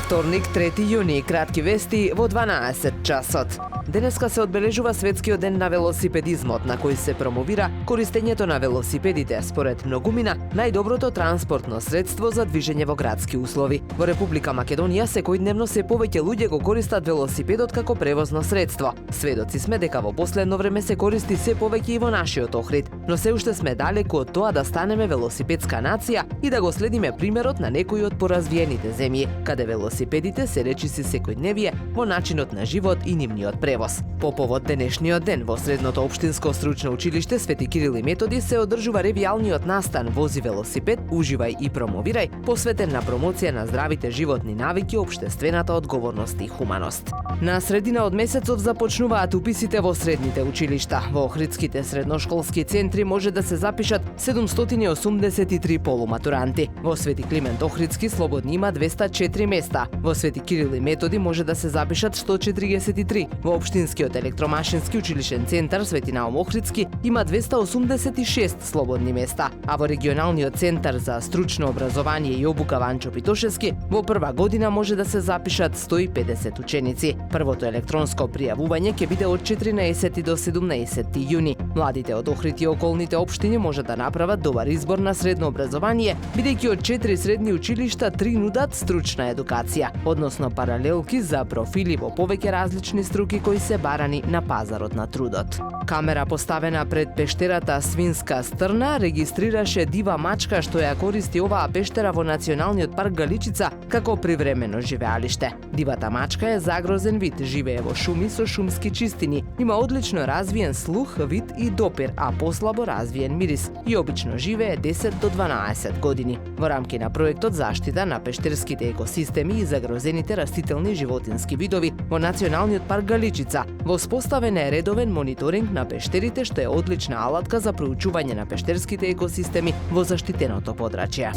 Вторник, 3 јуни, кратки вести во 12 часот. Денеска се одбележува Светскиот ден на велосипедизмот, на кој се промовира користењето на велосипедите, според многумина најдоброто транспортно средство за движење во градски услови. Во Република Македонија секојдневно се повеќе луѓе го користат велосипедот како превозно средство. Сведоци сме дека во последно време се користи се повеќе и во нашиот Охрид, но се уште сме далеку од тоа да станеме велосипедска нација и да го следиме примерот на некои од поразвиените земји, каде велосипедите се речиси секојдневие во начинот на живот и нивниот превоз. По повод денешниот ден во Средното општинско стручно училиште Свети Кирил и Методи се одржува ревијалниот настан "Вози велосипед, уживај и промовирај", посветен на промоција на здравите животни навики, општествената одговорност и хуманост. На средина од месецов започнуваат уписите во средните училишта. Во охридските средношколски центри може да се запишат 783 полуматуранти. Во Свети Климент Охридски слободни има 204 места. Во Свети Кирил и Методи може да се запишат 143. Во Општинскиот електромашински училишен центар Свети Наум Охридски има 286 слободни места, а во регионалниот центар за стручно образование и обука Ванчо Питошевски во прва година може да се запишат 150 ученици. Првото електронско пријавување ќе биде од 14 до 17 јуни. Младите од Охрид и околните општини може да направат добар избор на средно образование, бидејќи од 4 средни училишта 3 нудат стручна едукација, односно паралелки за профили во повеќе различни струки кои се барани на пазарот на трудот. Камера поставена пред пештерата Свинска стрна регистрираше дива мачка што ја користи оваа пештера во Националниот парк Галичица како привремено живеалиште. Дивата мачка е загрозен вид, живее во шуми со шумски чистини, има одлично развиен слух, вид и допир, а послабо развиен мирис и обично живее 10 до 12 години. Во рамки на проектот Заштита на пештерските екосистеми и загрозените растителни и животински видови во Националниот парк Галичица, воспоставен е редовен мониторинг на пештерите што е одлична алатка за проучување на пештерските екосистеми во заштитеното подрачје.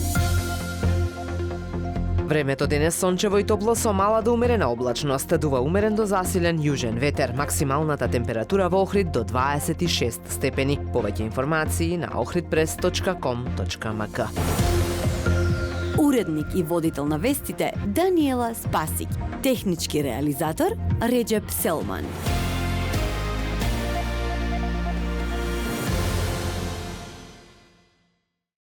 Времето денес сончево и топло со мала до умерена облачност, дува умерен до засилен јужен ветер, максималната температура во Охрид до 26 степени. Повеќе информации на ohridpress.com.mk. Уредник и водител на вестите Даниела Спасик, технички реализатор Реджеп Селман.